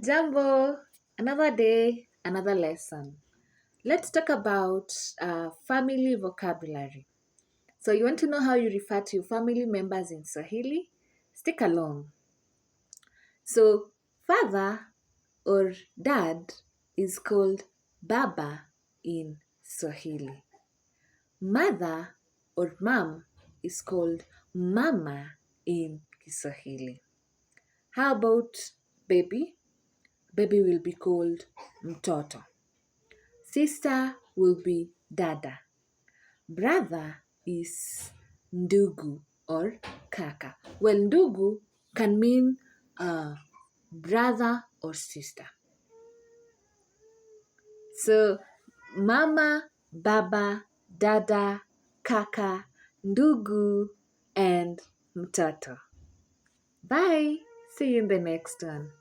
Jambo, another day, another lesson. Let's talk about family vocabulary. So, you want to know how you refer to your family members in Swahili? Stick along. So, father or dad is called baba in Swahili. Mother or mom is called mama in Kiswahili. How about baby? Baby will be called mtoto. Sister will be dada. Brother is ndugu or kaka. Well, ndugu can mean brother or sister. So, mama, baba, dada, kaka, ndugu, and mtoto. Bye. See you in the next one.